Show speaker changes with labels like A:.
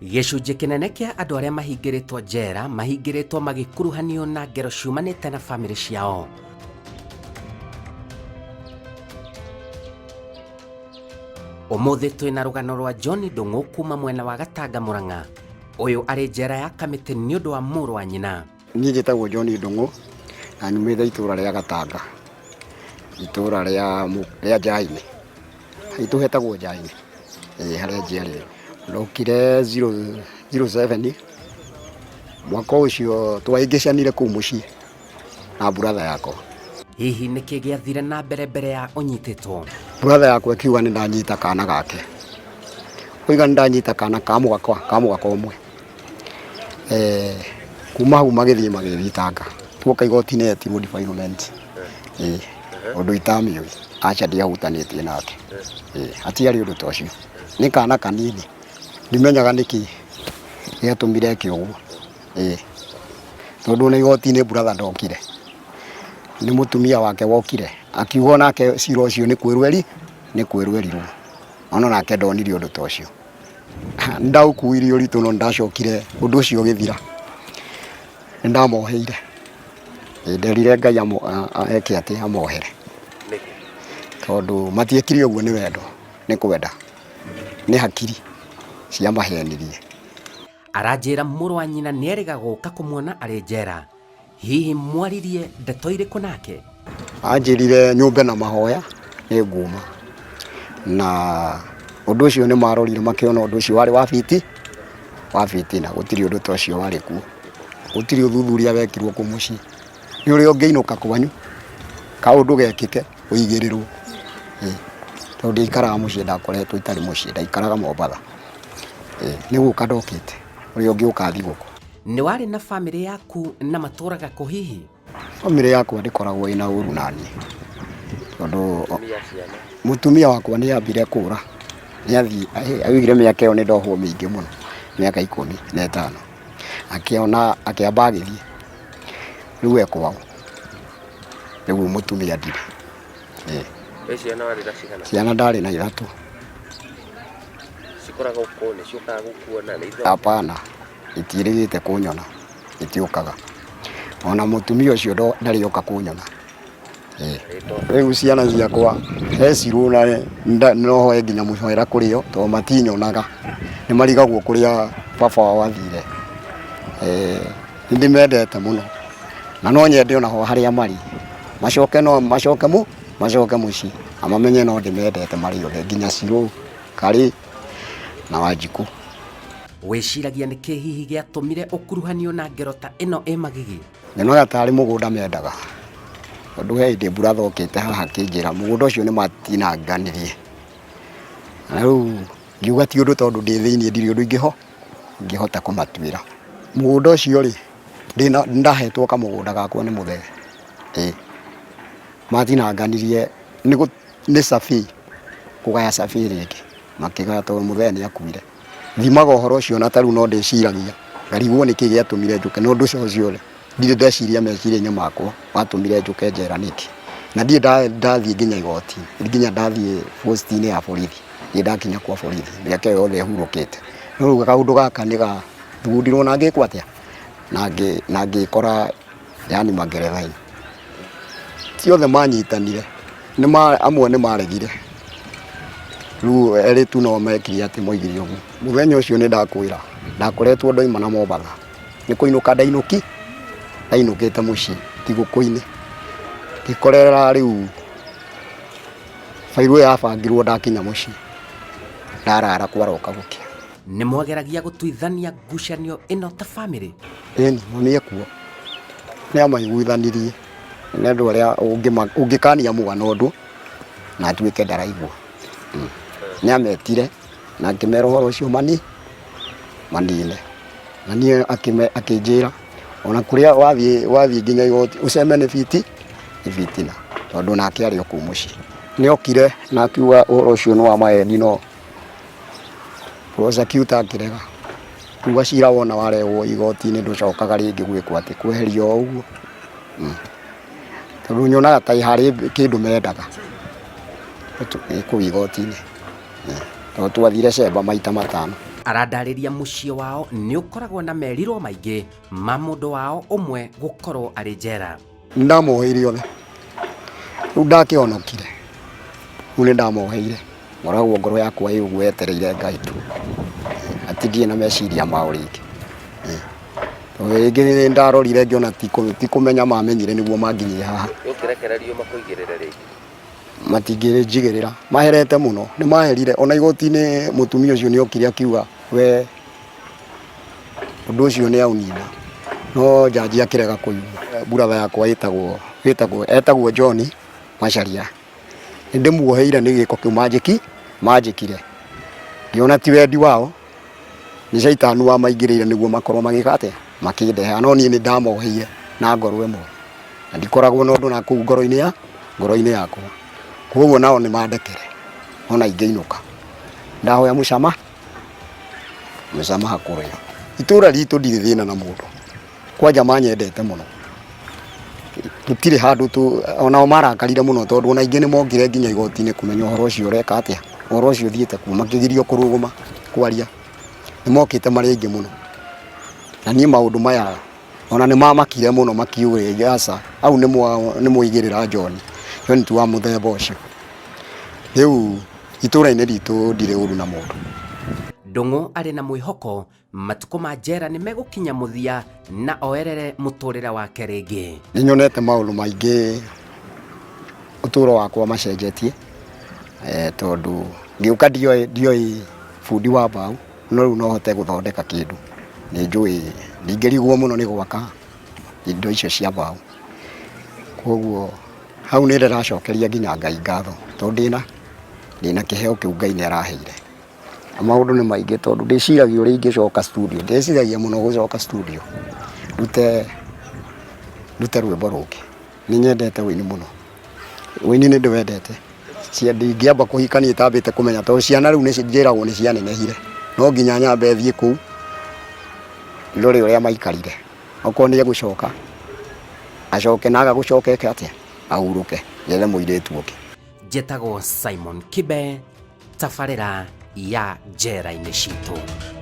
A: Gĩcunjĩ kĩnene kĩa andũ arĩa mahingĩrĩtwo njera mahingĩrĩtwo magĩkuruhanio na ngero ciumanĩte na bamĩrĩ ciao. Ũmũthĩ twĩna rũgano rwa John Ndung'u kuma mwena wa Gatanga Murang'a. Ũyũ arĩ njera ya Kamĩtĩ nĩ ũndũ wa mũrũ wa nyina.
B: Niĩ njĩtagwo John Ndung'u na nyumĩte itũũra rĩa Gatanga, itũũra rĩa Njera-ini, itũ hetagwo Njera-ini, harĩa njiarĩirwo. Ndokire 07 mwaka ũcio twaingĩcanire kũu mũciĩ na brother yakwa.
A: Hihi nĩkĩ gĩathire na mbere ya ũnyitĩtwo?
B: Brother yakwa akiuga nĩ ndanyita kana gake, oiga nĩ ndanyita kana ka mũgaka ũmwe. Kuma hau magĩthiĩ magĩthitanga, tuoka igoti-inĩ etirwo defilement, ũndũ itamĩũĩ, aca ndiahutanĩtie nake, hatiarĩ ũndũ ta ũcio. Nĩ kana kanini, ndimenyaga nĩkĩ gĩatũmire eke ũguo, tondũ nĩ igoti-inĩ brother ndokire, nĩ mũtumia wake wokire akiuga nake cira ũcio nĩ kwĩrwerirwo, ona nake ndonire ũndũ ta ũcio. Ndaũkuire ũritũ no ndacokire ũndũ ũcio ũgĩthira, nĩ ndamoheire, nderire Ngai eke atĩ amohere, tondũ matiekire ũguo nĩ wendo, nĩ kwenda, nĩ hakiri cia mahenirie.
A: Aranjĩra mũrũ wa nyina nĩerĩga gũka kũmuona arĩ njera. Hihi mwaririe ndeto irĩkũ nake?
B: Anjĩrire nyũmbe na mahoya nĩ nguma, na ũndũ ũcio nĩ marorire makĩona ũndũ ũcio warĩ wa biti na gũtirĩ ũndũ ta ũcio warĩ kuo, gũtirĩ ũthuthuria wekirwo kũ mũciĩ. Nĩ ũrĩa ũngĩinũka kwanyu kaũndũ gekĩke ũigĩrĩrwo, tondũ ndaikaraga mũciĩ, ndakoretwo itarĩ mũciĩ, ndaikaraga Mombatha, nĩ gũka ndokĩte, ũrĩa ũngĩ ũkathi gũkũ.
A: Nĩ warĩ na bamĩrĩ yaku na matũraga kũ hihi?
B: Bamĩrĩ yakwa ndĩkoragwo ĩna ũru naniĩ, tondũ mũtumia wakwa nĩ ambire kũra, nĩ athiĩ augire mĩaka ĩyo nĩ ndohwo mĩingĩ mũno, mĩaka 15, akĩona akĩamba agĩthiĩ, rĩu ekwao, rĩu mũtumia ndirĩ. Ciana ndarĩ na 3.
A: Cikoragwo kũ, nĩ ciũkaga gũkuona nĩ ithuĩ?
B: Hapana, itiĩrĩgĩte kũnyona, itiũkaga. Ona mũtumia ũcio ndarĩ oka kũnyona. Rĩu ciana ciakwa hecirwo na nohoe nginya mũcera kũrĩo, tondũ matinyonaga, nĩ marigagwo kũrĩa baba wao athire. Nĩndĩmendete mũno, na no nyende onaho harĩa marĩ macoke mũciĩ, amamenye no ndĩmendete marĩ othe, nginya Cirũ, Karĩ na Wanjikũ.
A: Wĩciragia nĩkĩ hihi gĩatũmire ũkuruhanio na ngero ta ĩno magigi?
B: Nyonaga tarĩ mũgũnda mendaga, tondũ he hĩndĩ brother okĩte haha akĩnjĩra mũgũnda ũcio nĩ matinanganirie, na rĩu ngiuga ti ũndũ tondũ ndĩ thĩiniĩ ndirĩ ũndũ ingĩhota kũmatuĩra. Mũgũnda ũcio rĩ, ndahetwo kamũgũnda gakwa nĩ mũthee, matinanganirie nĩ cabi, kũgaya cabi rĩngĩ, makĩgaya tondũ mũthee nĩ akuire. Thimaga ũhoro ũcio na tarĩu no ndĩciragia, ngarigwo nĩkĩ gĩatũmire njũke, no ũndũ ũcio rĩ, ndirĩ ndeciria meciria-inĩ makwa watũmire njũke njera nĩkĩ, na ndirĩ ndathiĩ nginya igoti-inĩ, nginya ndathiĩ post-inĩ ya borithi, nĩ ndakinya kwa borithi, mĩaka ĩyo yothe ĩhurũkĩte. No rĩu kaũndũ gaka nĩ gathugundirwo na ngĩkwo atĩa, na ngĩkora yani mageretha-inĩ, ti othe manyitanire, amwe nĩ maregire, rĩu erĩ tu no mekire atĩ moigire ũguo. Mũthenya ũcio nĩ ndakwĩra, ndakoretwo ndoima na Mombatha, nĩ kũinũka ndainũkĩte mũciĩ thigũkũ-inĩ, ngĩkorera rĩu bairũ yabangirwo ndakinya mũciĩ, ndarara kwaroka gũkĩa.
A: Nĩ mwageragia gũtuithania ngucanio ĩno ta bamĩrĩ?
B: Ĩni, nĩ kuo nĩ amaiguithanirie, nĩ andũ arĩa ũngĩkania mũgana ũndũ na atuĩke ndaraigua. Nĩ ametire na akĩmera ũhoro ũcio manine, na niĩ akĩnjĩra ona kũrĩa wathiĩ nginya igoti ũceme nĩ bitina, tondũ nake arĩ o kũu mũciĩ. Nĩ okire na akiuga ũhoro ũcio nĩ wa maheni, no prosecutor akĩrega, kuga cira wona warehwo igoti-inĩ ndũcokaga rĩngĩ gwĩkwo atĩ kweherio o ũguo, tondũ nyonaga ta harĩ kĩndũ mendaga kũu igoti-inĩ. Twathire cemba maita 5.
A: Arandarĩria mũciĩ wao nĩ ũkoragwo na merirwo maingĩ ma mũndũ wao ũmwe gũkorwo arĩ njera.
B: Ndamoheire othe rĩu ndakĩhonokire rĩu nĩ ndamoheire ngoragwo ngoro yakwa ĩ ũguo yetereire Ngai tu atindiĩ na meciria mao rĩngĩ rĩngĩ nĩ ndarorire ngĩona tikũmenya mamenyire nĩguo manginyie haha
A: ũkĩrekererio makũigĩrĩre rĩngĩ
B: matingĩnjigĩrĩra maherete mũno nĩ maherire ona igoti-inĩ mũtumia ũcio nĩ okire akiuga we ũndũ ũcio nĩ aunina no jaji akĩrega kũigua buratha yakwa etagwo John Macharia nĩ ndĩmuoheire nĩ gĩko kĩu manjĩkire ngĩona ti wendi wao nĩ caitani wa maingĩrĩire nĩguo makorwo magĩka atĩa makĩndeha no niĩ nĩ ndamoheire na ngoro ĩmwe na ndikoragwo na ũndũ na kũu ngoro-inĩ yakwa koguo nao nĩ mandekere ona ingĩinũka ndahoya mũcama hakũrĩa itũra ritũ ndirĩ thĩna na mũndũ kwanja manyendete mũno tũtirĩ handũ onao marakarire mũno tondũ ona ingĩ nĩ mokire nginya igoti-inĩ kũmenya ũhoro ũcio ũreka atĩa ũhoro ũcio ũthiĩte kuo makĩgirio kũrũgama kwaria nĩ mokĩte marĩ aingĩ mũno na niĩ maũndũ maya ona nĩ mamakire mũno makiuga aca au nĩ mũigĩrĩra John tu wa mũthemba ũcio rĩu itũra-inĩ ritũ ndirĩ ũru na mũndũ.
A: Ndung'u arĩ na mwĩhoko matukũ ma njera nĩ megũkinya mũthia na oerere mũtũrĩre wake rĩngĩ.
B: Nĩ nyonete maũndũ maingĩ ũtũũro wakwa macenjetie tondũ ngĩũka ndioĩ bundi wa mbaũ no rĩu no hote gũthondeka kĩndũ nĩ njũĩ ndingĩrigwo mũno nĩ gwaka indo icio cia mbaũ koguo hau nĩ ndĩracokeria nginya Ngai ngatho tondũ ndĩna kĩheo kĩu Ngai nĩ araheire. Maũndũ nĩ maingĩ tondũ ndĩciragia ũrĩa ingĩcoka studio ndĩciragia mũno gũcoka studio rute rwĩmbo rũngĩ nĩ nyendete wĩini mũno wĩini nĩ ndĩwendete ndingĩamba kũhikania itambĩte kũmenya tondũ ciana rĩu nĩ njĩragwo nĩ cianenehire no nginya nyambe thiĩ kũu ndore ũrĩa maikarire okorwo nĩ egũcoka acoke na agagũcoka eke atĩa ahurũke yethe mũirĩtu ũngĩ.
A: Njĩtagwo Simon Kibe, tabarĩra ya Njera-ini citũ.